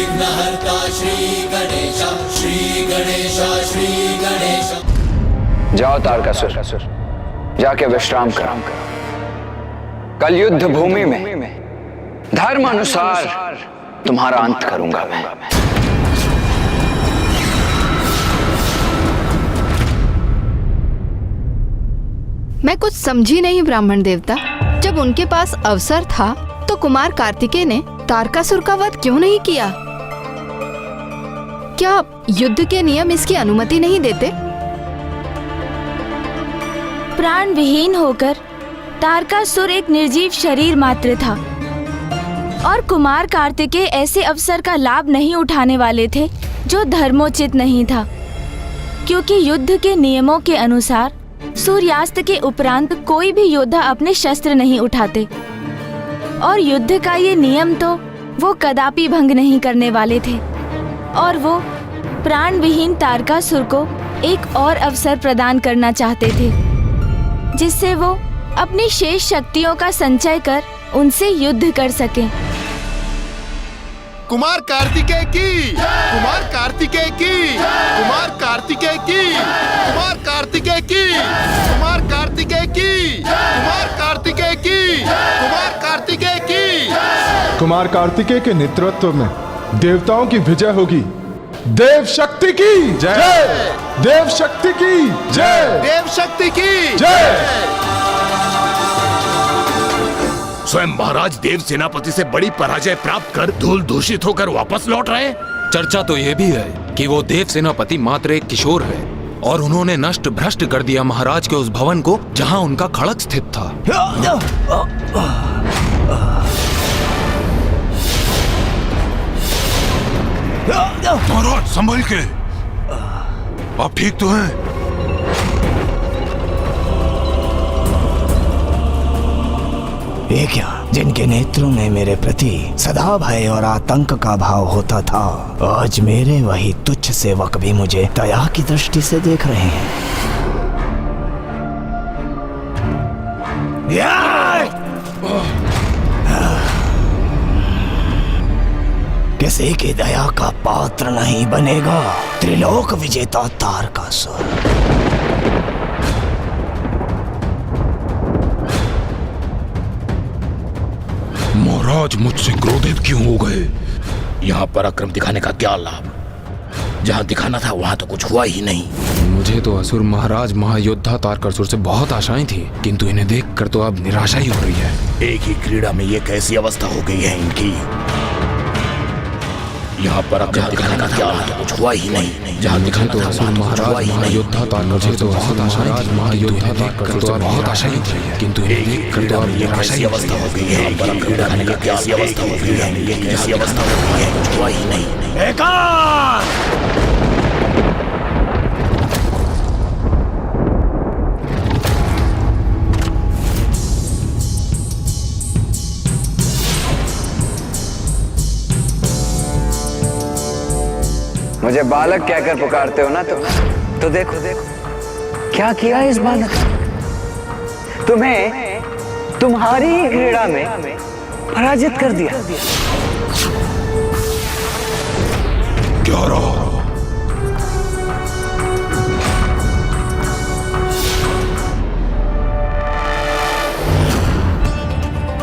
विघ्नहर्ता श्री गणेश, श्री गणेश, श्री गणेश। जाओ तारकासुर, जाके विश्राम कर। कल युद्ध भूमि में धर्म अनुसार तुम्हारा अंत करूंगा मैं। मैं कुछ समझी नहीं ब्राह्मण देवता। जब उनके पास अवसर था तो कुमार कार्तिकेय ने तारकासुर का वध क्यों नहीं किया? क्या युद्ध के नियम इसकी अनुमति नहीं देते? प्राण विहीन होकर तारकासुर एक निर्जीव शरीर मात्र था और कुमार कार्तिकेय ऐसे अवसर का लाभ नहीं उठाने वाले थे जो धर्मोचित नहीं था, क्योंकि युद्ध के नियमों के अनुसार सूर्यास्त के उपरांत कोई भी योद्धा अपने शस्त्र नहीं उठाते और युद्ध का ये नियम तो वो कदापि भंग नहीं करने वाले थे। और वो प्राण विहीन तारकासुर को एक और अवसर प्रदान करना चाहते थे जिससे वो अपनी शेष शक्तियों का संचय कर उनसे युद्ध कर सकें। कुमार कार्तिकेय की, कुमार कार्तिकेय की, कुमार कार्तिकेय की, कुमार कार्तिकेय की, कुमार कार्तिकेय की, कुमार कार्तिकेय की, कुमार कार्तिकेय की। कुमार कार्तिकेय के नेतृत्व में देवताओं की विजय होगी। देव शक्ति की जय, देव शक्ति की जय, देव शक्ति की जय। स्वयं महाराज देव सेनापति से बड़ी पराजय प्राप्त कर धूल दूषित होकर वापस लौट रहे। चर्चा तो ये भी है कि वो देव सेनापति मात्र एक किशोर है और उन्होंने नष्ट भ्रष्ट कर दिया महाराज के उस भवन को जहां उनका खड़ग स्थित था। महाराज संभल के, आप ठीक तो हैं? ये क्या, जिनके नेत्रों में मेरे प्रति सदा भय और आतंक का भाव होता था, आज मेरे वही तुच्छ सेवक भी मुझे दया की दृष्टि से देख रहे हैं। किसी की दया का पात्र नहीं बनेगा त्रिलोक विजेता तारकासुर। महाराज मुझसे क्रोधित क्यों हो गए? यहाँ पराक्रम दिखाने का क्या लाभ? जहाँ दिखाना था वहाँ तो कुछ हुआ ही नहीं। मुझे तो असुर महाराज महायोद्धा तारकासुर से बहुत आशाएं थी, किंतु इन्हें देखकर तो अब निराशा ही हो रही है। एक ही क्रीड़ा में ये कैसी अवस्था हो गई है इनकी? यहाँ पर अब दिखाने का क्या लाभ? तो कुछ हुआ ही नहीं। जहाँ दिखाना तो था असुर महाराज महायोद्धा तारकासुर से बहुत आशाएं थी, महायोद्धा तारकासुर से बहुत आशाएं थी, किंतु इन्हें देखकर तो अब निराशा ही अवस्था हो गई है। पराक्रम दिखाने का कैसी अवस्था हो गई है? ये कैसी अवस्था हो गई है? कुछ हुआ ही नहीं। मुझे बालक कहकर पुकारते हो ना तो देखो क्या किया इस बालक ने। तुम्हें तुम्हारी ही क्रीड़ा में पराजित कर दिया। क्या रहा?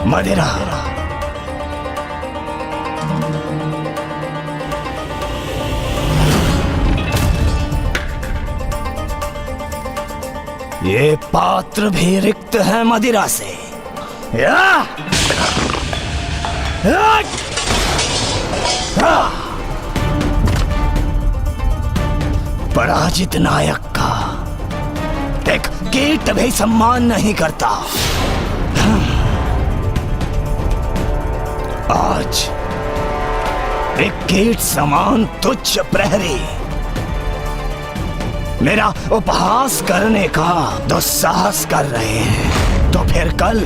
मदिरा। ये पात्र भी रिक्त है मदिरा से। पराजित नायक का एक कीट भी सम्मान नहीं करता। आज एक कीट समान तुच्छ प्रहरी मेरा उपहास करने का दुस्साहस कर रहे हैं, तो फिर कल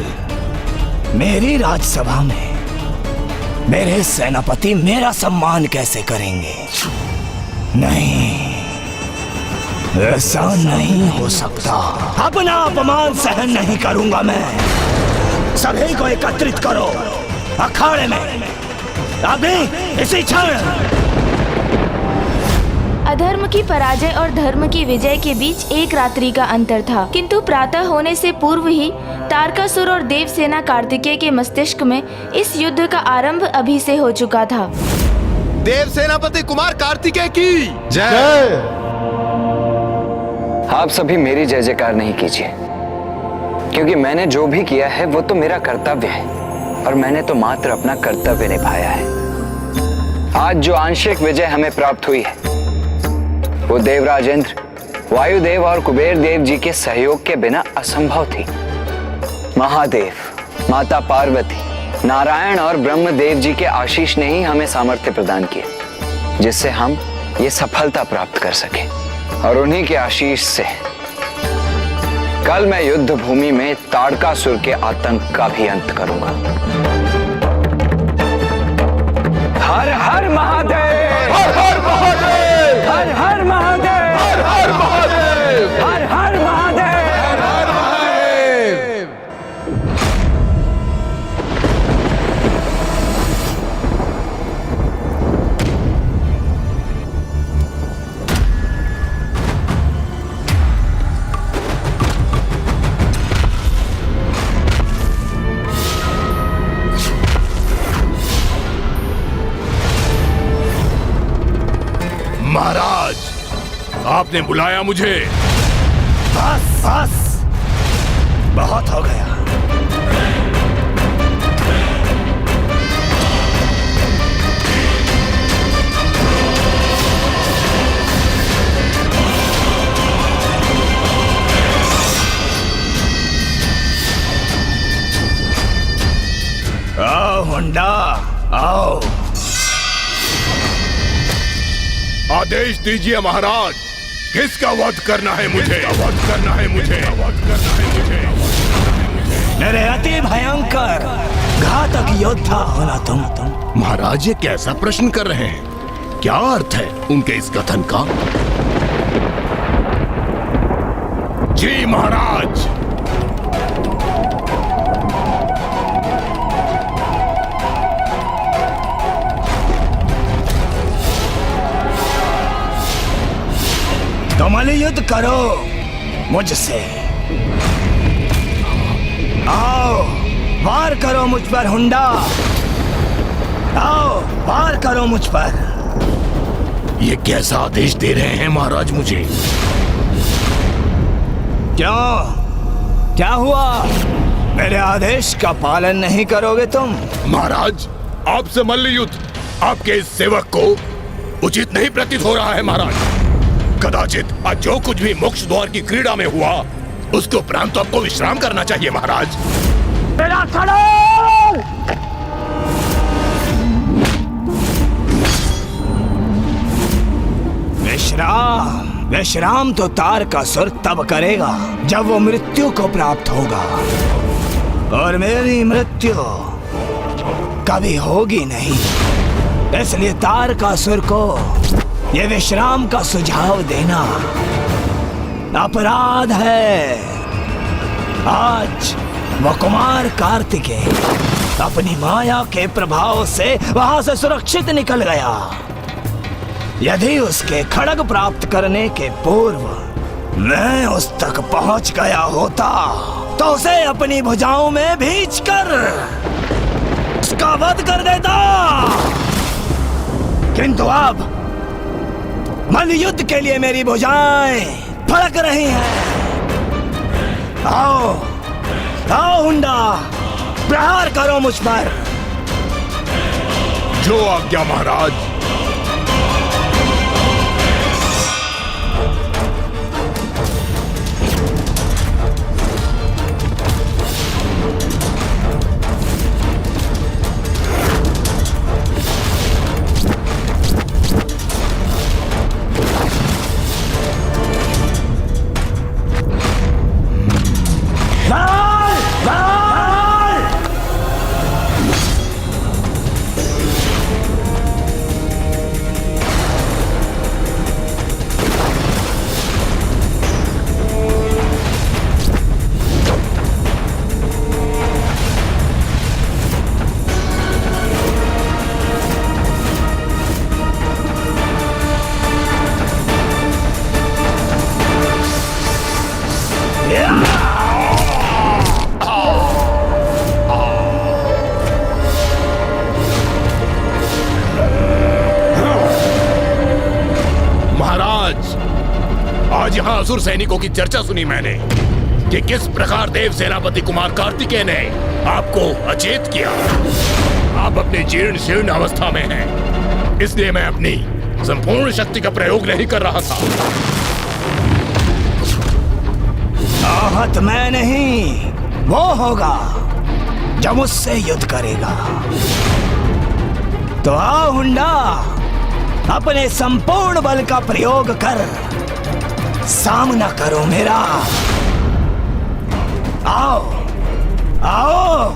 मेरी राजसभा में मेरे सेनापति मेरा सम्मान कैसे करेंगे? नहीं, ऐसा नहीं हो सकता। अपना अपमान सहन नहीं करूंगा मैं। सभी को एकत्रित करो अखाड़े में। अभी इसी क्षण। अधर्म की पराजय और धर्म की विजय के बीच एक रात्रि का अंतर था, किंतु प्रातः होने से पूर्व ही तारकासुर और देवसेना कार्तिकेय के मस्तिष्क में इस युद्ध का आरंभ अभी से हो चुका था। देव सेनापति कुमार कार्तिकेय की जय। आप सभी मेरी जय जयकार नहीं कीजिए, क्योंकि मैंने जो भी किया है वो तो मेरा कर्तव्य है और मैंने तो मात्र अपना कर्तव्य निभाया है। आज जो आंशिक विजय हमें प्राप्त हुई है वो देवराज इंद्र, वायुदेव और कुबेर देव जी के सहयोग के बिना असंभव थी। महादेव, माता पार्वती, नारायण और ब्रह्मदेव जी के आशीष ने ही हमें सामर्थ्य प्रदान किया जिससे हम ये सफलता प्राप्त कर सके। और उन्हीं के आशीष से कल मैं युद्ध भूमि में ताड़कासुर के आतंक का भी अंत करूंगा। हर हर महादेव, हर हर महादेव, हर हर महादेव, हर हर महादेव, हर हर महादेव, हर हर महादेव। महाराज, आपने बुलाया मुझे। बस बस, बहुत हो गया। आओ हुंडा, आओ। आदेश दीजिए महाराज, किसका वध करना है मुझे? वध करना है मुझे, वध करना है मुझे। मेरे अति भयंकर घातक योद्धा होना तुम। महाराज, ये कैसा प्रश्न कर रहे हैं? क्या अर्थ है उनके इस कथन का? जी महाराज। तुम युद्ध करो मुझसे। आओ, वार करो मुझ पर हुंडा। आओ, वार करो मुझ पर। ये कैसा आदेश दे रहे हैं महाराज मुझे? क्यों, क्या हुआ? मेरे आदेश का पालन नहीं करोगे तुम? महाराज, आपसे मल्ल युद्ध आपके इस सेवक को उचित नहीं प्रतीत हो रहा है महाराज। कदाचित आज जो कुछ भी मोक्ष द्वार की क्रीड़ा में हुआ उसके उपरांत तो आपको विश्राम करना चाहिए महाराज। विश्राम, विश्राम तो तारकासुर तब करेगा जब वो मृत्यु को प्राप्त होगा, और मेरी मृत्यु कभी होगी नहीं। इसलिए तारकासुर को ये विश्राम का सुझाव देना अपराध है। आज वो कुमार कार्तिकेय अपनी माया के प्रभाव से वहां से सुरक्षित निकल गया। यदि उसके खड्ग प्राप्त करने के पूर्व मैं उस तक पहुंच गया होता तो उसे अपनी भुजाओं में भींचकर उसका वध कर देता। किंतु अब मल्ल युद्ध के लिए मेरी भुजाएं फड़क रही हैं। आओ, आओ हुंडा, प्रहार करो मुझ पर। जो आज्ञा महाराज। आज यहाँ असुर सैनिकों की चर्चा सुनी मैंने कि किस प्रकार देव सेनापति कुमार कार्तिकेय ने आपको अचेत किया। आप अपनी जीर्ण शीर्ण अवस्था में हैं, इसलिए मैं अपनी संपूर्ण शक्ति का प्रयोग नहीं कर रहा था। आहत मैं नहीं, वो होगा जो मुझसे युद्ध करेगा। तो आओ हुंडा, अपने संपूर्ण बल का प्रयोग कर सामना करो मेरा। आओ आओ।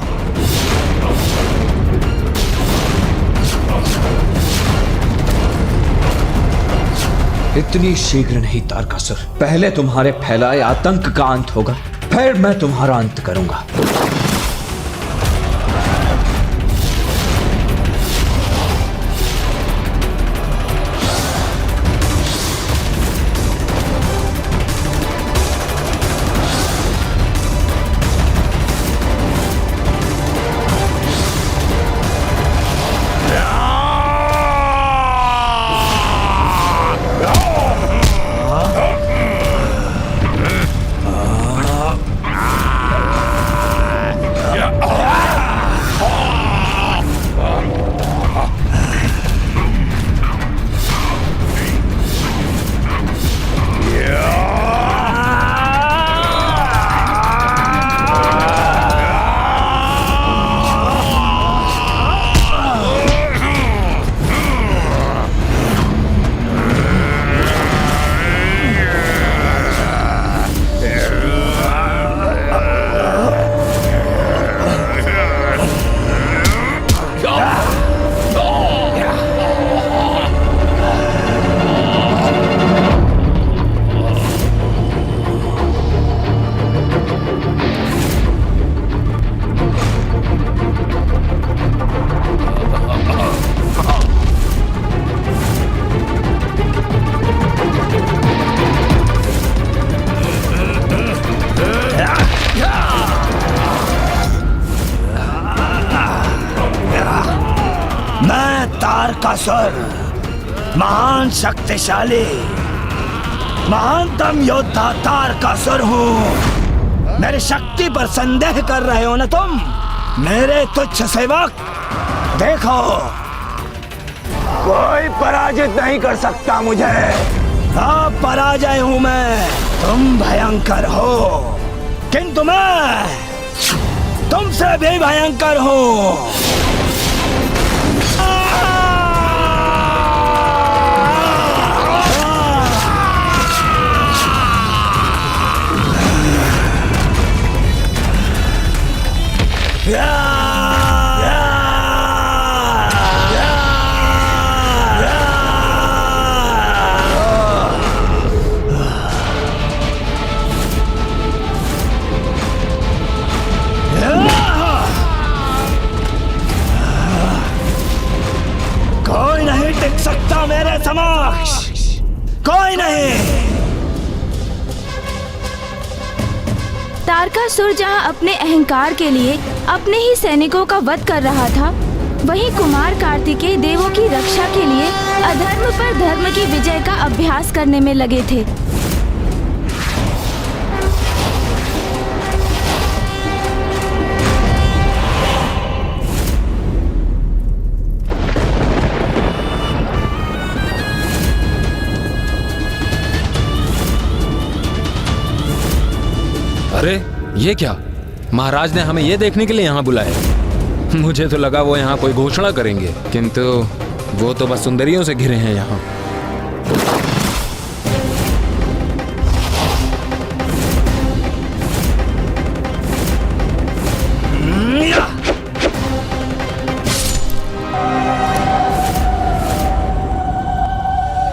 इतनी शीघ्र नहीं तारकासुर, पहले तुम्हारे फैलाए आतंक का अंत होगा, फिर मैं तुम्हारा अंत करूंगा। तारकासुर महान शक्तिशाली महानतम योद्धा तारकासुर हूँ। मेरी शक्ति पर संदेह कर रहे हो ना तुम, मेरे तुच्छ सेवक? देखो, कोई पराजित नहीं कर सकता मुझे। अब पराजय हूँ मैं, तुम भयंकर हो, किंतु मैं तुमसे भी भयंकर हूँ। कोई नहीं टिक सकता मेरे समक्ष, कोई नहीं। तारकासुर जहां अपने अहंकार के लिए अपने ही सैनिकों का वध कर रहा था, वहीं कुमार कार्तिकेय देवों की रक्षा के लिए अधर्म पर धर्म की विजय का अभ्यास करने में लगे थे। अरे ये क्या, महाराज ने हमें ये देखने के लिए यहाँ बुलाया। मुझे तो लगा वो यहाँ कोई घोषणा करेंगे, किंतु वो तो बस सुंदरियों से घिरे हैं यहाँ।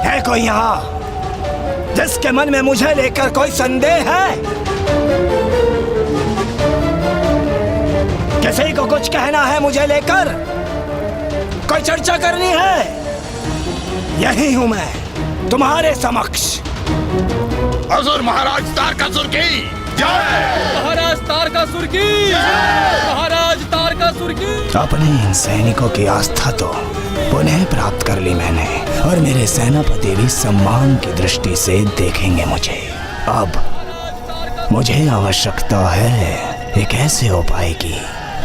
है कोई यहाँ जिसके मन में मुझे लेकर कोई संदेह है? किसी को कुछ कहना है मुझे लेकर? कोई चर्चा करनी है? यही हूं मैं तुम्हारे समक्ष। असुर महाराज तारकासुर की जय। महाराज तारकासुर की जय। महाराज तारकासुर की। अपने इन सैनिकों की आस्था तो पुनः प्राप्त कर ली मैंने, और मेरे सेनापति भी सम्मान की दृष्टि से देखेंगे मुझे। अब मुझे आवश्यकता है एक ऐसे उपाय की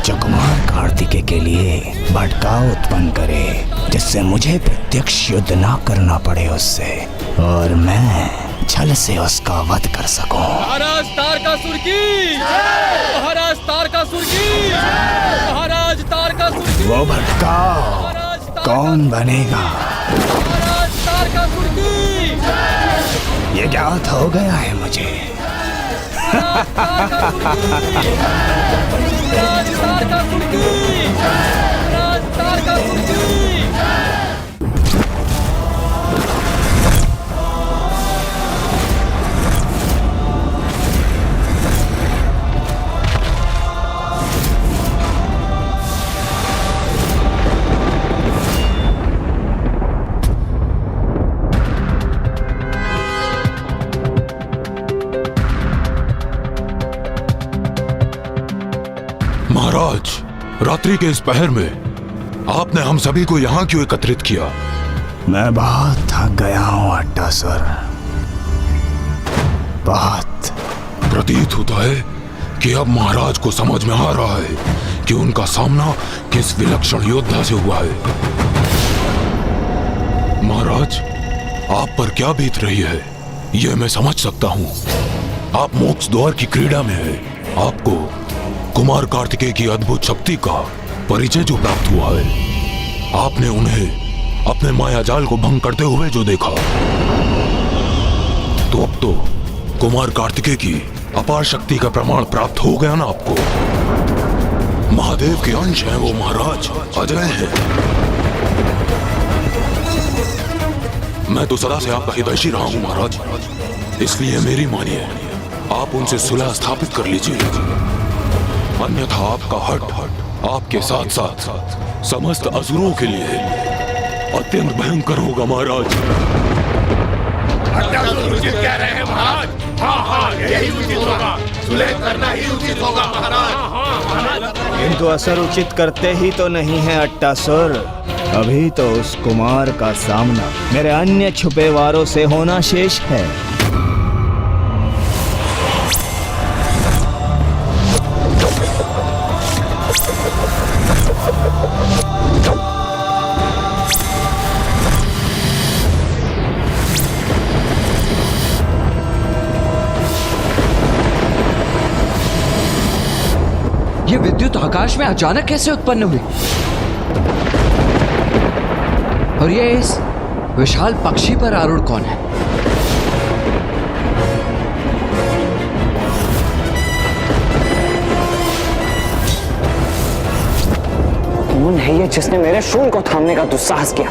जो कुमार कार्तिकेय के लिए भटकाव उत्पन्न करे, जिससे मुझे प्रत्यक्ष युद्ध ना करना पड़े उससे और मैं छल से उसका वध कर सकूं। महाराज तारकासुर की महाराज तारकासुर की महाराज तारकासुर की। वो भटकाव कौन बनेगा? महाराज तारकासुर की। ये ज्ञात हो गया है मुझे। महाराज तारकासुर की महाराज तारकासुर की। महाराज, रात्रि के इस पहर में आपने हम सभी को यहाँ क्यों एकत्रित किया? मैं बहुत थक गया हूँ अट्टासुर, बहुत। प्रतीत होता है कि अब महाराज को समझ में आ रहा है कि उनका सामना किस विलक्षण योद्धा से हुआ है। महाराज, आप पर क्या बीत रही है यह मैं समझ सकता हूँ। आप मोक्ष द्वार की क्रीड़ा में है। आपको कुमार कार्तिकेय की अद्भुत शक्ति का परिचय जो प्राप्त हुआ है, आपने उन्हें अपने माया जाल को भंग करते हुए जो देखा, तो अब तो कुमार कार्तिकेय की अपार शक्ति का प्रमाण प्राप्त हो गया ना आपको। महादेव के अंश हैं वो महाराज, अजय हैं। मैं तो सदा से आपका हितैषी रहा हूं महाराज, इसलिए मेरी मानिए, आप उनसे सुलह स्थापित कर लीजिए, अन्यथा आपका हट आपके साथ साथ समस्त असुरों के लिए अत्यंत भयंकर होगा महाराज। उचित कह रहे हैं महाराज। हाँ, यही उचित होगा, सुलह करना ही उचित होगा महाराज। किंतु असर उचित करते ही तो नहीं है अट्टासुर। अभी तो उस कुमार का सामना मेरे अन्य छुपे वारों से होना शेष है। ये विद्युत आकाश में अचानक कैसे उत्पन्न हुई? और ये इस विशाल पक्षी पर आरूढ़ कौन है? कौन है ये जिसने मेरे शूल को थामने का दुस्साहस किया?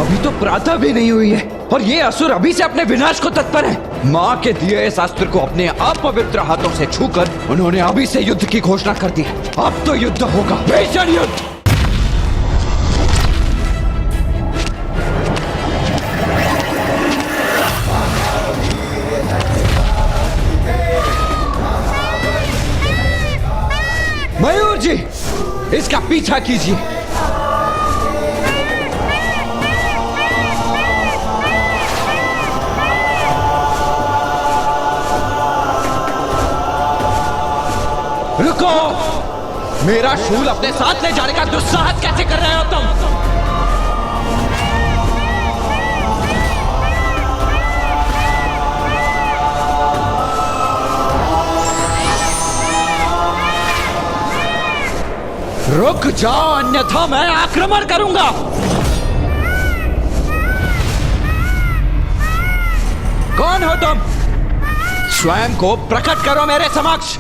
अभी तो प्रातः भी नहीं हुई है और ये असुर अभी से अपने विनाश को तत्पर है। माँ के दिए इस अस्त्र को अपने अपवित्र हाथों से छूकर उन्होंने अभी से युद्ध की घोषणा कर दी है। अब तो युद्ध होगा, भीषण युद्ध। मयूर जी, इसका पीछा कीजिए। रुको, मेरा शूल अपने साथ ले जाने का दुस्साहस कैसे कर रहे हो तुम? रुक जाओ, अन्यथा मैं आक्रमण करूंगा। कौन हो तुम? स्वयं को प्रकट करो मेरे समक्ष।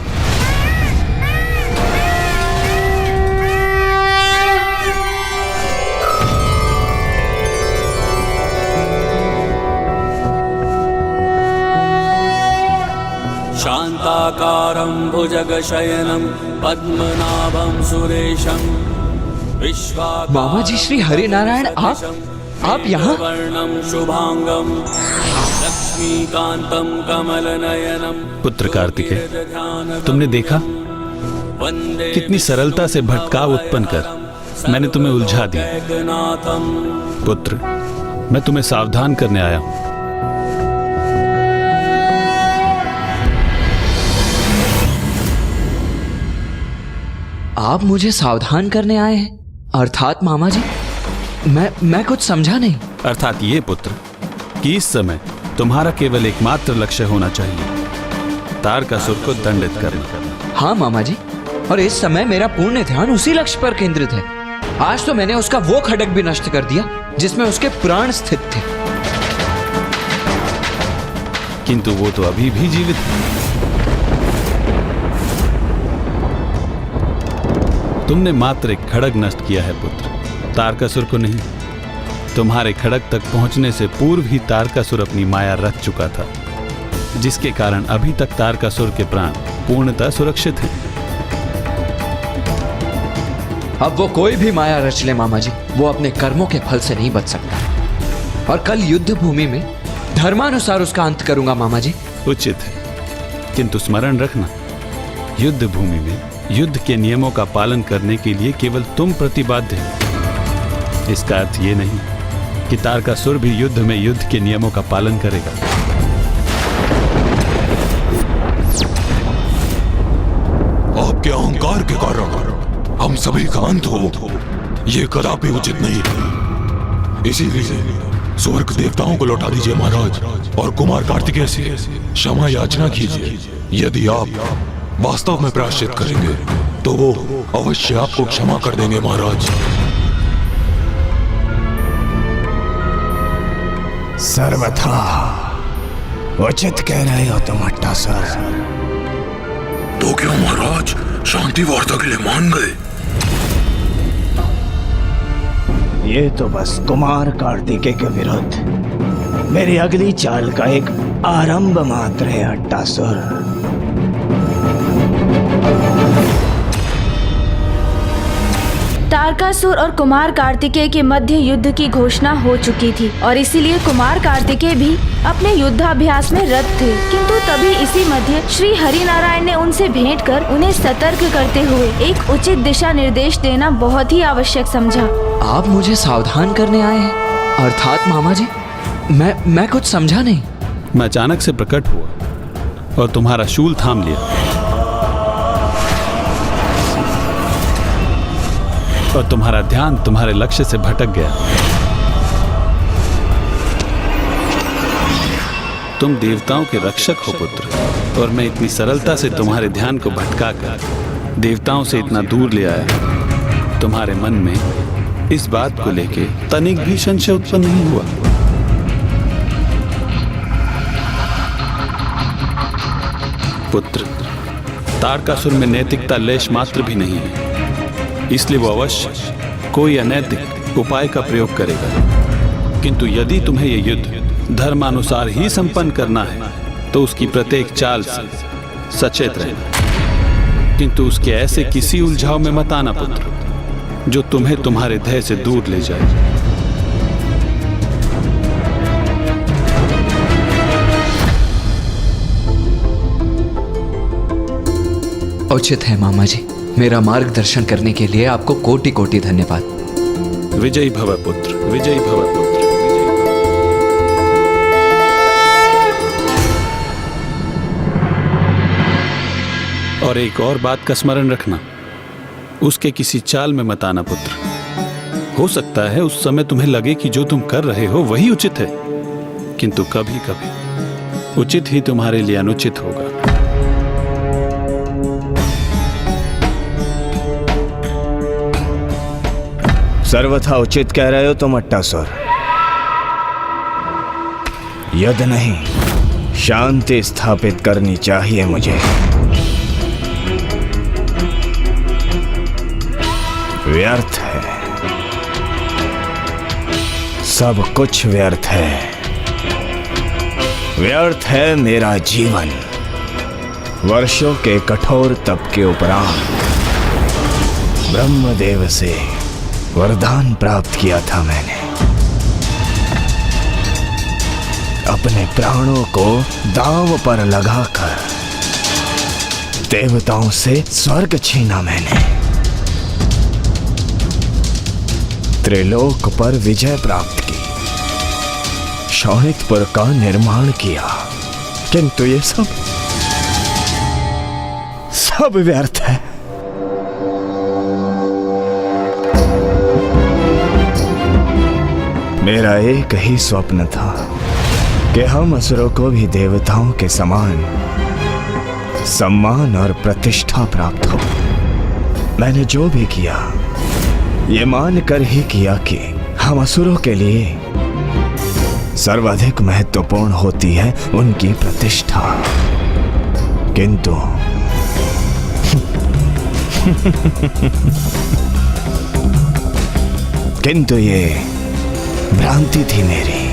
शान्ताकारं भुजगशयनं पद्मनाभं सुरेशं विश्वाकारं मामा जी, श्री हरिनारायण, आप यहाँ? वर्णं शुभांगं लक्ष्मीकान्तं कमलनयनं। पुत्र कार्तिकेय, तुमने देखा कितनी सरलता से भटकाव उत्पन्न कर मैंने तुम्हें उलझा दिया। पुत्र, मैं तुम्हें सावधान करने आया हूं। आप मुझे सावधान करने आए हैं? अर्थात मामा जी, मैं कुछ समझा नहीं। अर्थात ये पुत्र कि इस समय तुम्हारा केवल एकमात्र लक्ष्य होना चाहिए, तारकासुर को दंडित करना। हाँ मामा जी, और इस समय मेरा पूर्ण ध्यान उसी लक्ष्य पर केंद्रित है। आज तो मैंने उसका वो खड्ग भी नष्ट कर दिया जिसमें उसके प्राण स्थित थे। किंतु वो तो अभी भी जीवित है। तुमने मात्र एक खड्ग नष्ट किया है पुत्र, तारकासुर को नहीं। तुम्हारे खड्ग तक पहुंचने से पूर्व ही तारकासुर अपनी माया रच चुका था, जिसके कारण अभी तक तारकासुर के प्राण पूर्णतः सुरक्षित हैं। अब वो कोई भी माया रच ले मामा जी, वो अपने कर्मों के फल से नहीं बच सकता। और कल युद्ध भूमि में धर्मानुसार उसका अंत करूंगा मामा जी। उचित है, किंतु स्मरण रखना, युद्ध भूमि में युद्ध के नियमों का पालन करने के लिए केवल तुम प्रतिबद्ध हो। इसका अर्थ ये नहीं कि तारकासुर भी युद्ध में युद्ध के नियमों का पालन करेगा। आपके अहंकार के कारण हम सभी का अंत हो, ये कदापि उचित नहीं है। इसीलिए स्वर्ग देवताओं को लौटा दीजिए महाराज, और कुमार कार्तिकेय से क्षमा याचना कीजिए। यदि आप वास्तव में प्रायश्चित करेंगे तो वो अवश्य आपको क्षमा कर देंगे महाराज। सर्वथा उचित कह रहे हो तुम अट्टासुर। तो क्यों महाराज शांति वार्ता के लिए मान गए? ये तो बस कुमार कार्तिकेय के विरुद्ध मेरी अगली चाल का एक आरंभ मात्र है अट्टासुर। तारकासुर और कुमार कार्तिकेय के मध्य युद्ध की घोषणा हो चुकी थी और इसीलिए कुमार कार्तिकेय भी अपने युद्धाभ्यास में रत थे। किंतु तभी इसी मध्य श्री हरिनारायण ने उनसे भेंट कर उन्हें सतर्क करते हुए एक उचित दिशा निर्देश देना बहुत ही आवश्यक समझा। आप मुझे सावधान करने आए हैं? अर्थात मामा जी, मैं कुछ समझा नहीं। मैं अचानक से प्रकट हुआ और तुम्हारा शूल थाम लिया, और तुम्हारा ध्यान तुम्हारे लक्ष्य से भटक गया। तुम देवताओं के रक्षक हो पुत्र, और मैं इतनी सरलता से तुम्हारे ध्यान को भटकाकर देवताओं से इतना दूर ले आया। तुम्हारे मन में इस बात को लेके तनिक भी संशय उत्पन्न नहीं हुआ। पुत्र, तारकासुर में नैतिकता लेश मात्र भी नहीं है, इसलिए वो अवश्य कोई अनैतिक उपाय का प्रयोग करेगा। किंतु यदि तुम्हें यह युद्ध धर्मानुसार ही संपन्न करना है तो उसकी प्रत्येक चाल से सचेत रहना, किंतु उसके ऐसे किसी उलझाव में मत आना पुत्र जो तुम्हें तुम्हारे ध्येय से दूर ले जाए। उचित है मामा जी, मेरा मार्गदर्शन करने के लिए आपको कोटि कोटि धन्यवाद। विजयी भव पुत्र, विजयी भव पुत्र। और एक और बात का स्मरण रखना, उसके किसी चाल में मत आना पुत्र। हो सकता है उस समय तुम्हें लगे कि जो तुम कर रहे हो वही उचित है, किंतु कभी कभी उचित ही तुम्हारे लिए अनुचित होगा। सर्वथा उचित कह रहे हो तुम अट्टासुर। युद्ध नहीं, शांति स्थापित करनी चाहिए मुझे। व्यर्थ है, सब कुछ व्यर्थ है। व्यर्थ है मेरा जीवन। वर्षों के कठोर तप के उपरांत ब्रह्मदेव से वरदान प्राप्त किया था मैंने। अपने प्राणों को दांव पर लगाकर देवताओं से स्वर्ग छीना मैंने। त्रिलोक पर विजय प्राप्त की, शोणितपुर का निर्माण किया, किंतु ये सब व्यर्थ है। मेरा एक ही स्वप्न था कि हम असुरों को भी देवताओं के समान सम्मान और प्रतिष्ठा प्राप्त हो। मैंने जो भी किया ये मानकर ही किया कि हम असुरों के लिए सर्वाधिक महत्वपूर्ण होती है उनकी प्रतिष्ठा। किंतु ये भ्रांति थी मेरी।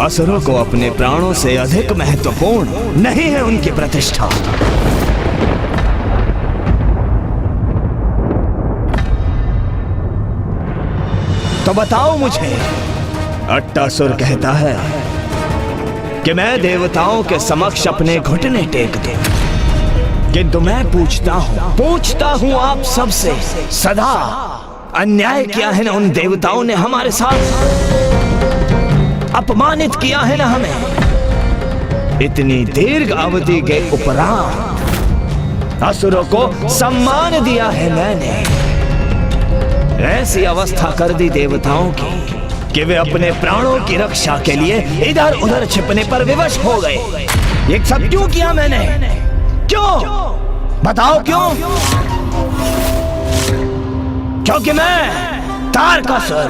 असुरों को अपने प्राणों से अधिक महत्वपूर्ण नहीं है उनकी प्रतिष्ठा। तो बताओ मुझे, अट्टासुर कहता है कि मैं देवताओं के समक्ष अपने घुटने टेक दूं, किंतु मैं पूछता हूं आप सबसे, सदा अन्याय किया है ना उन देवताओं ने हमारे साथ, अपमानित किया है ना हमें। इतनी दीर्घ अवधि के उपरांत असुरों को सम्मान दिया है मैंने। ऐसी अवस्था कर दी देवताओं की कि वे अपने प्राणों की रक्षा के लिए इधर उधर छिपने पर विवश हो गए। ये सब क्यों किया मैंने? क्यों? बताओ क्यों? क्योंकि मैं तारकासुर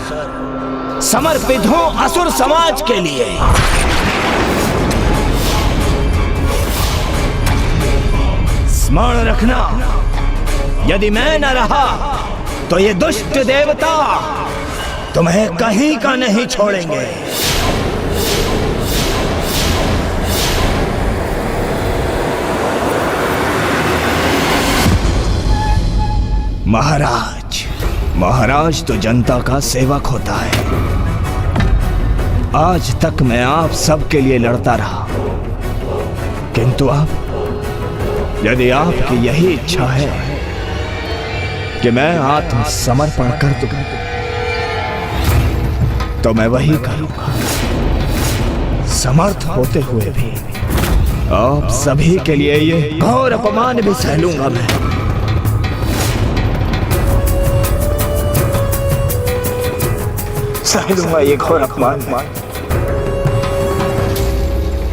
समर्पित हूं असुर समाज के लिए। स्मरण रखना, यदि मैं न रहा तो ये दुष्ट देवता तुम्हें कहीं का नहीं छोड़ेंगे। महाराज तो जनता का सेवक होता है। आज तक मैं आप सबके लिए लड़ता रहा, किंतु अब यदि आपकी यही इच्छा है कि मैं आत्मसमर्पण कर दूं, तो मैं वही करूंगा। समर्थ होते हुए भी आप सभी के लिए ये घोर अपमान भी सह लूंगा मैं। सह लूंगा ये घोर अपमान।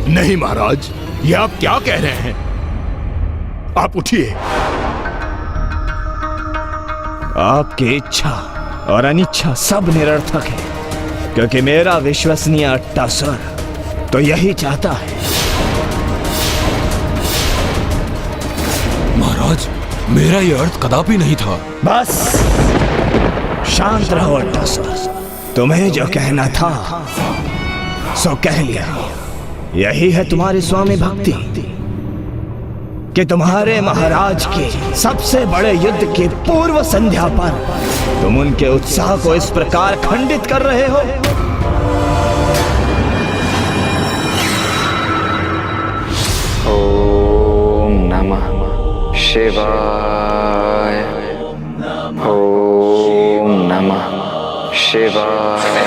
नहीं महाराज, ये आप क्या कह रहे हैं? आप उठिए। आपकी इच्छा और अनिच्छा सब निरर्थक है, क्योंकि मेरा विश्वसनीय अट्टासुर तो यही चाहता है। महाराज, मेरा ये अर्थ कदापि नहीं था। बस शांत रहो अट्टासुर, तुम्हें जो कहना था सो कह लिया। यही है तुम्हारी स्वामी भक्ति कि तुम्हारे महाराज के सबसे बड़े युद्ध की पूर्व संध्या पर तुम उनके उत्साह को इस प्रकार खंडित कर रहे हो। ओम नमः शिवाय। ओम नमः शिवाय।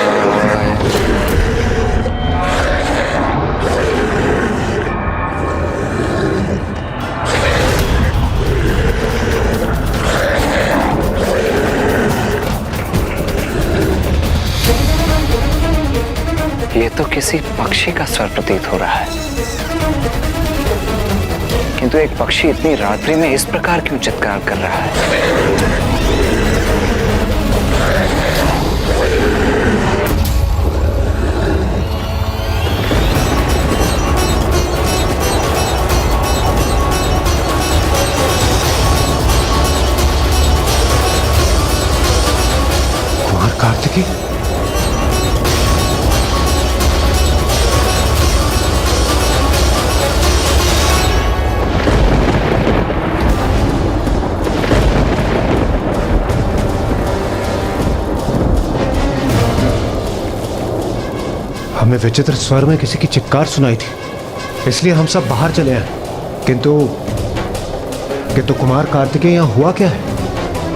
ये तो किसी पक्षी का स्वर प्रतीत हो रहा है, किंतु एक पक्षी इतनी रात्रि में इस प्रकार क्यों चित्कार कर रहा है? कुमार कार्तिकी, हमें विचित्र स्वर में किसी की चित्कार सुनाई थी, इसलिए हम सब बाहर चले आए। किंतु कुमार कार्तिकेय यहाँ हुआ क्या है?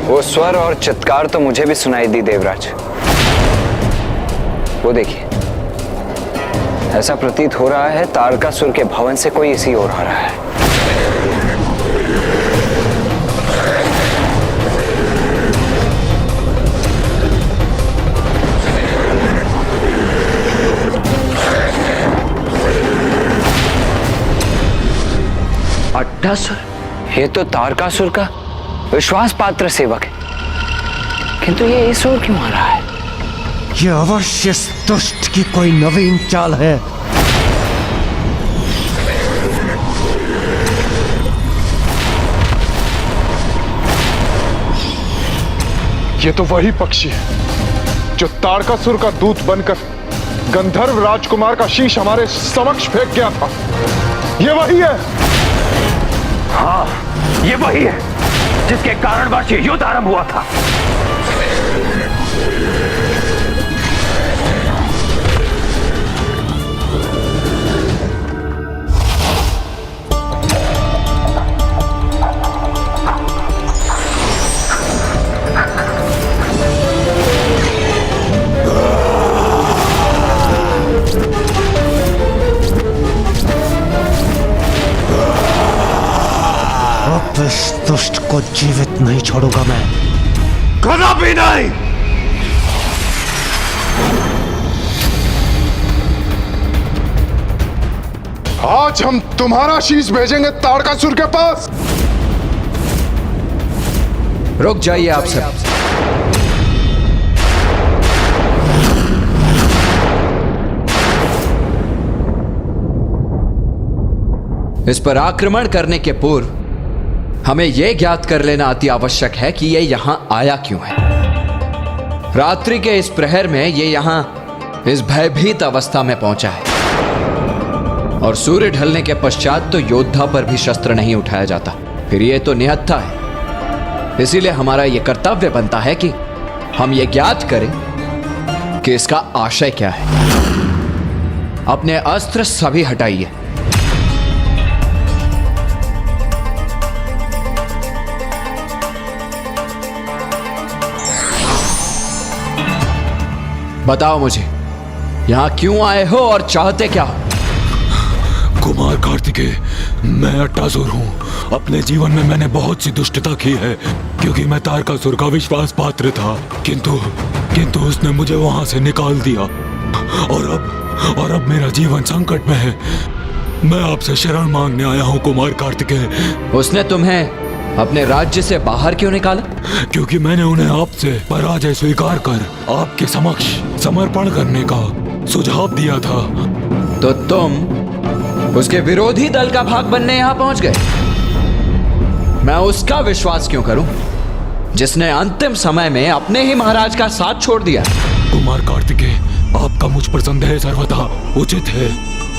वो स्वर और चित्कार तो मुझे भी सुनाई दी देवराज। वो देखिए, ऐसा प्रतीत हो रहा है तारकासुर के भवन से कोई इसी ओर आ रहा है। अट्टासुर, ये तो तारकासुर का विश्वास पात्र सेवक है, किंतु ये इस ओर क्यों आ रहा है? ये अवश्य इस दुष्ट की कोई नवीन चाल है। ये तो वही पक्षी है जो तारकासुर का दूत बनकर गंधर्व राजकुमार का शीश हमारे समक्ष फेंक गया था। ये वही है। हाँ, ये वही है जिसके कारणवश ये युद्ध आरंभ हुआ था। इस दुष्ट को जीवित नहीं छोड़ूंगा मैं, कदापि नहीं। आज हम तुम्हारा शीश भेजेंगे तारकासुर के पास। रुक जाइए आप सब। इस पर आक्रमण करने के पूर्व हमें यह ज्ञात कर लेना अति आवश्यक है कि यह यहां आया क्यों है। रात्रि के इस प्रहर में यह यहां इस भयभीत अवस्था में पहुंचा है, और सूर्य ढलने के पश्चात तो योद्धा पर भी शस्त्र नहीं उठाया जाता। फिर यह तो निहत्था है। इसीलिए हमारा यह कर्तव्य बनता है कि हम यह ज्ञात करें कि इसका आशय क्या है। अपने अस्त्र सभी हटाइए। बताओ मुझे, यहां क्यों आए हो और चाहते क्या हो? कुमार कार्तिकेय, मैं अट्टासुर हूँ। अपने जीवन में मैंने बहुत सी दुष्टता की है, क्योंकि मैं तारकासुर का विश्वास पात्र था। किंतु उसने मुझे वहां से निकाल दिया, और अब मेरा जीवन संकट में है। मैं आपसे शरण मांगने आया हूँ कुमार कार्तिकेय। उसने तुम्हें अपने राज्य से बाहर क्यों निकाला? क्योंकि मैंने उन्हें आपसे पराजय स्वीकार कर आपके समक्ष समर्पण करने का सुझाव दिया था। तो तुम उसके विरोधी दल का भाग बनने यहां पहुंच गए। मैं उसका विश्वास क्यों करूं जिसने अंतिम समय में अपने ही महाराज का साथ छोड़ दिया? कुमार कार्तिकेय, आपका मुझ पर संदेह सर्वथा उचित है,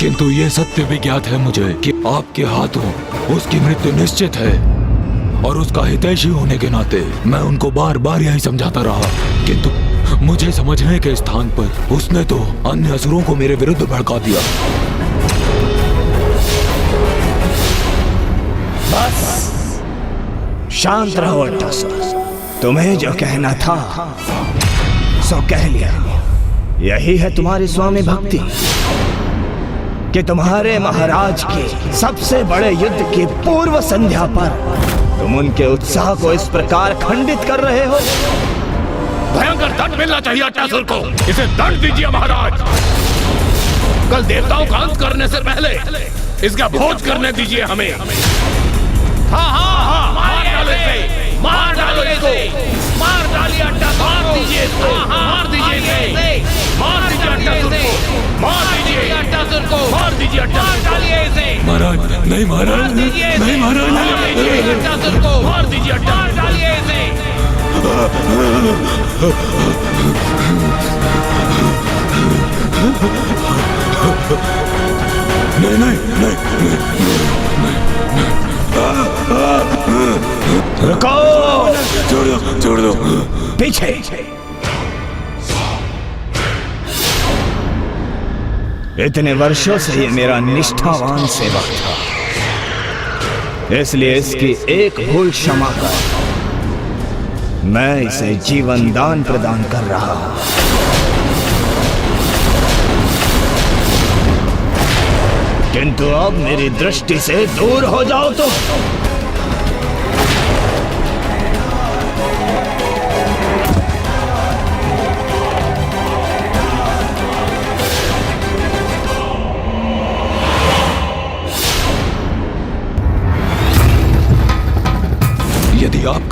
किंतु यह सत्य भी ज्ञात है मुझे कि आपके हाथों उसकी मृत्यु निश्चित है। और उसका हितैषी होने के नाते मैं उनको बार बार यही समझाता रहा, किंतु मुझे समझने के स्थान पर उसने तो अन्य असुरों को मेरे विरुद्ध भड़का दिया। बस शांत रहो अट्टासुर। तुम्हें जो कहना था सो कह लिया। यही है तुम्हारी स्वामी भक्ति कि तुम्हारे महाराज के सबसे बड़े युद्ध की पूर्व संध्या पर तुम उनके उत्साह को इस प्रकार खंडित कर रहे हो। भयंकर दंड मिलना चाहिए अट्टासुर को। इसे दंड दीजिए महाराज। कल देवताओं का अंत करने से पहले इसका भोज करने दीजिए हमें। हाँ, मार डालो इसे, मार डालो इसको, मार डालिए अट्टासुर, मार दीजिए इसको, मार दीजिए इसे, मार दीजिए अट्टासुर को, मार दीजिए अट्टासुर को, मार दीजिए अट्टासुर डालिए इसे। महाराज नहीं, महाराज नहीं, महाराज नहीं, अट्टासुर को मार दीजिए, मार डालिए इसे। नहीं नहीं नहीं, रुको, छोड़ दो पीछे। इतने वर्षों से ये मेरा निष्ठावान सेवक था, इसलिए इसकी एक भूल क्षमा कर मैं इसे जीवन दान प्रदान कर रहा हूं। किंतु अब मेरी दृष्टि से दूर हो जाओ तो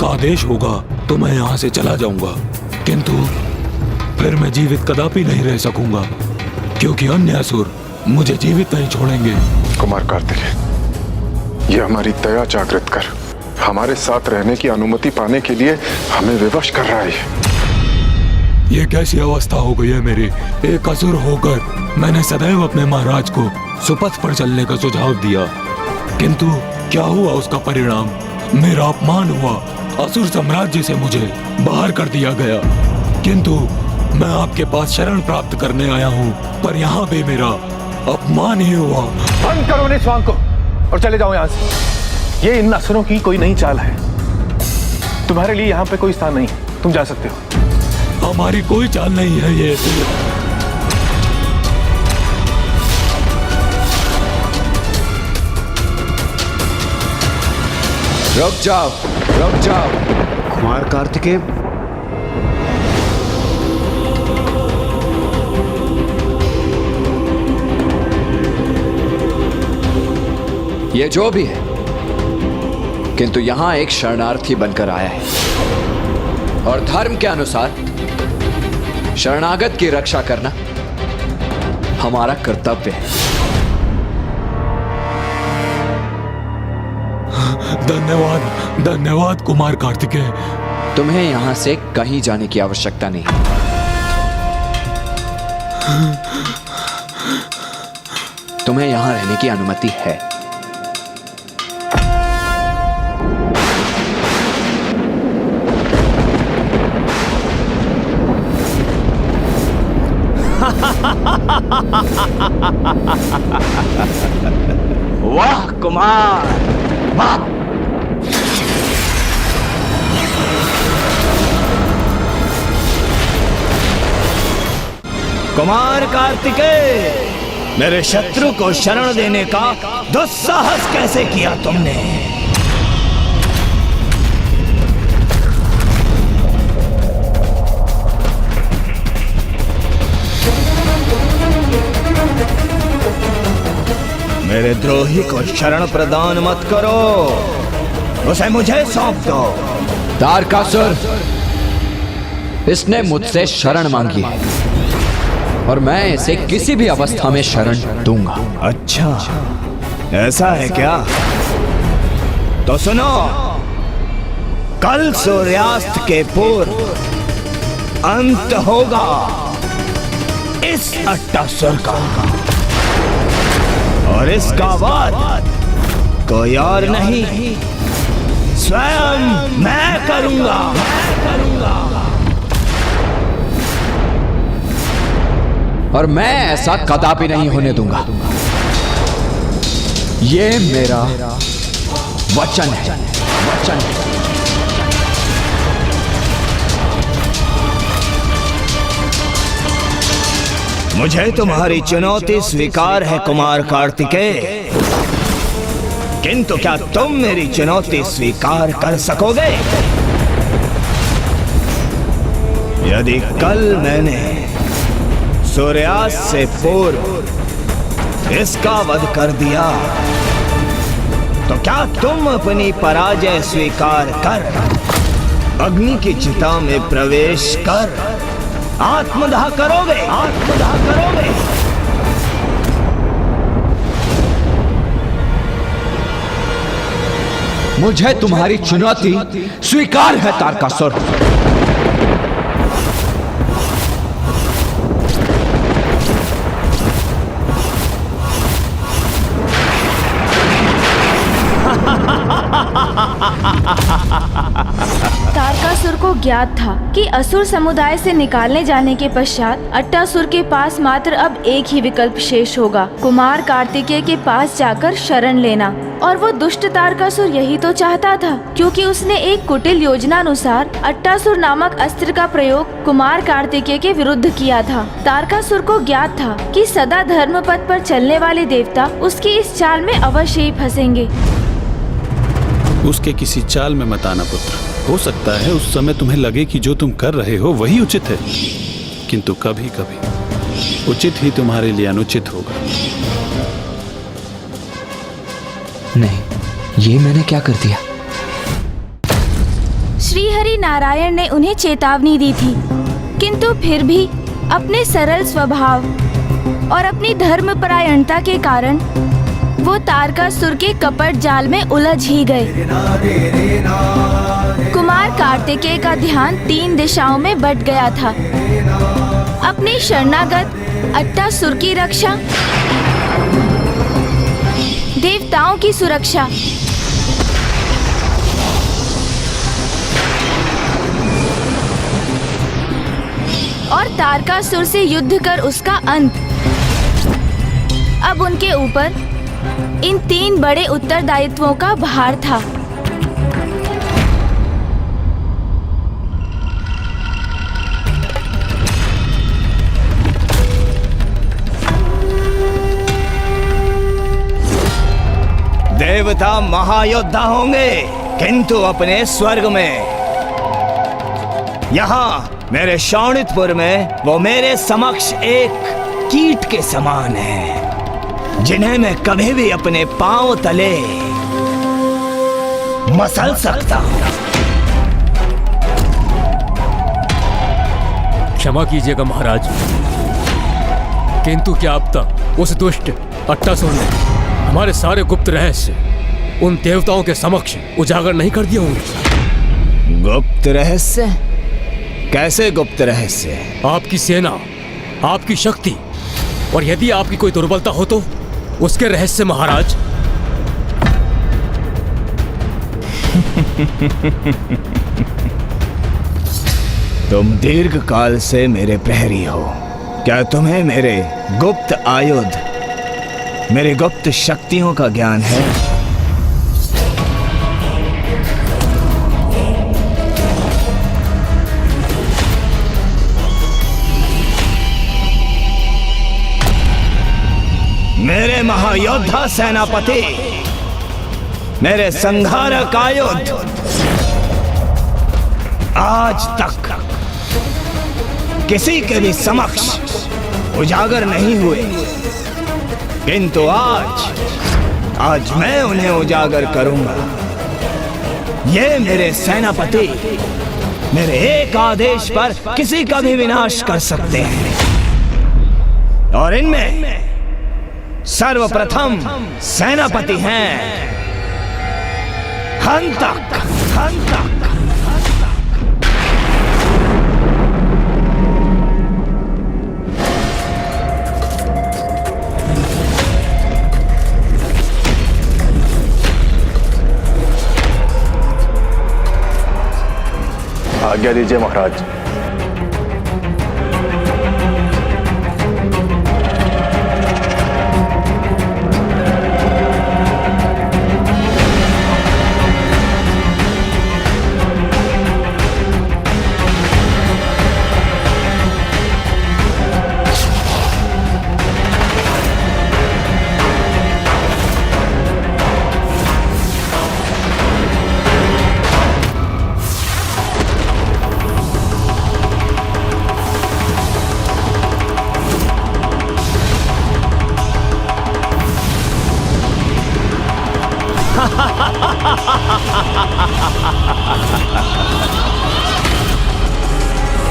आदेश होगा तो मैं यहाँ से चला जाऊंगा, किंतु फिर मैं जीवित कदापि नहीं रह सकूंगा, क्योंकि अन्य असुर मुझे जीवित नहीं छोड़ेंगे। कुमार कार्तिकेय, ये हमारी दया जागृत कर हमारे साथ रहने की अनुमति पाने के लिए हमें विवश कर रहा है। ये कैसी अवस्था हो गई है मेरी? एक असुर होकर मैंने सदैव अपने महाराज को सुपथ पर चलने का सुझाव दिया, किंतु क्या हुआ उसका परिणाम? मेरा अपमान हुआ, असुर साम्राज्य से मुझे बाहर कर दिया गया। किंतु मैं आपके पास शरण प्राप्त करने आया हूँ, पर यहाँ भी मेरा अपमान ही हुआ। बंद करो इस स्वांग को और चले जाओ यहाँ से। ये इन असुरों की कोई नई चाल है। तुम्हारे लिए यहाँ पे कोई स्थान नहीं, तुम जा सकते हो। हमारी कोई चाल नहीं है ये। रुक जाओ, रुक जाओ। कुमार कार्तिकेय, ये जो भी है, किंतु यहां एक शरणार्थी बनकर आया है और धर्म के अनुसार शरणागत की रक्षा करना हमारा कर्तव्य है। धन्यवाद, धन्यवाद कुमार कार्तिकेय। तुम्हें यहां से कहीं जाने की आवश्यकता नहीं। तुम्हें यहां रहने की अनुमति है। वाह कुमार, वाह। कुमार कार्तिकेय, मेरे शत्रु को शरण देने का दुस्साहस कैसे किया तुमने? मेरे द्रोही को शरण प्रदान मत करो, उसे मुझे सौंप दो। तारकासुर, इसने मुझसे शरण मांगी है और मैं इसे किसी भी अवस्था में शरण दूंगा। अच्छा, ऐसा है क्या? तो सुनो, कल सूर्यास्त के पूर्व अंत होगा इस अट्टासुर का, और इसका वाद कोई और नहीं, स्वयं मैं करूंगा। और मैं ऐसा कदापि नहीं होने दूंगा। ये मेरा वचन है, वचन है। मुझे तुम्हारी चुनौती स्वीकार है कुमार कार्तिकेय, किंतु क्या तुम मेरी चुनौती स्वीकार कर सकोगे? यदि कल मैंने सूर्यास्त से पूर्व इसका वध कर दिया, तो क्या तुम अपनी पराजय स्वीकार कर अग्नि की चिता में प्रवेश कर आत्मदाह करोगे? आत्मदाह करोगे? मुझे तुम्हारी चुनौती स्वीकार है तारकासुर। तारकासुर को ज्ञात था कि असुर समुदाय से निकालने जाने के पश्चात अट्टासुर के पास मात्र अब एक ही विकल्प शेष होगा, कुमार कार्तिकेय के पास जाकर शरण लेना। और वो दुष्ट तारकासुर यही तो चाहता था, क्योंकि उसने एक कुटिल योजना अनुसार अट्टासुर नामक अस्त्र का प्रयोग कुमार कार्तिकेय के विरुद्ध किया था। तारकासुर को ज्ञात था कि सदा धर्म पथ पर चलने वाले देवता उसकी इस चाल में अवश्य ही फंसेंगे। उसके किसी चाल में मत आना पुत्र। हो सकता है उस समय तुम्हें लगे कि जो तुम कर रहे हो वही उचित है, किंतु कभी कभी उचित ही तुम्हारे लिए अनुचित होगा। नहीं, ये मैंने क्या कर दिया? श्रीहरि नारायण ने उन्हें चेतावनी दी थी, किंतु फिर भी अपने सरल स्वभाव और अपनी धर्मपरायणता के कारण वो तारकासुर के कपट जाल में उलझ ही गए। कुमार कार्तिकेय का ध्यान 3 दिशाओं में बट गया था, अपने शरणागत अट्टासुर की रक्षा, देवताओं की सुरक्षा और तारकासुर से युद्ध कर उसका अंत। अब उनके ऊपर इन 3 बड़े उत्तरदायित्वों का भार था। देवता महायोद्धा होंगे, किंतु अपने स्वर्ग में। यहाँ मेरे शोणितपुर में वो मेरे समक्ष एक कीट के समान है, जिन्हें मैं कभी भी अपने पांव तले मसल सकता हूँ। क्षमा कीजिएगा महाराज, किंतु क्या अब तक उस दुष्ट अट्टासुर ने हमारे सारे गुप्त रहस्य उन देवताओं के समक्ष उजागर नहीं कर दिए होंगे? गुप्त रहस्य? कैसे गुप्त रहस्य? आपकी सेना, आपकी शक्ति, और यदि आपकी कोई दुर्बलता हो तो उसके रहस्य महाराज। तुम दीर्घ काल से मेरे प्रहरी हो। क्या तुम्हें मेरे गुप्त आयुध, मेरे गुप्त शक्तियों का ज्ञान है? मेरे महायोद्धा सेनापति, मेरे संहारक आयुध आज तक किसी के भी समक्ष उजागर नहीं हुए, किंतु आज मैं उन्हें उजागर करूंगा। ये मेरे सेनापति मेरे एक आदेश पर किसी का भी विनाश कर सकते हैं, और इनमें सर्वप्रथम सेनापति हैं हंतक। आज्ञा दीजिए महाराज।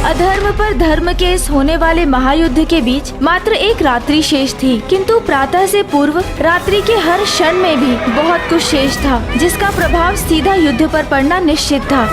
अधर्म पर धर्म के इस होने वाले महायुद्ध के बीच मात्र एक रात्रि शेष थी, किंतु प्रातः से पूर्व रात्रि के हर क्षण में भी बहुत कुछ शेष था, जिसका प्रभाव सीधा युद्ध पर पड़ना निश्चित था।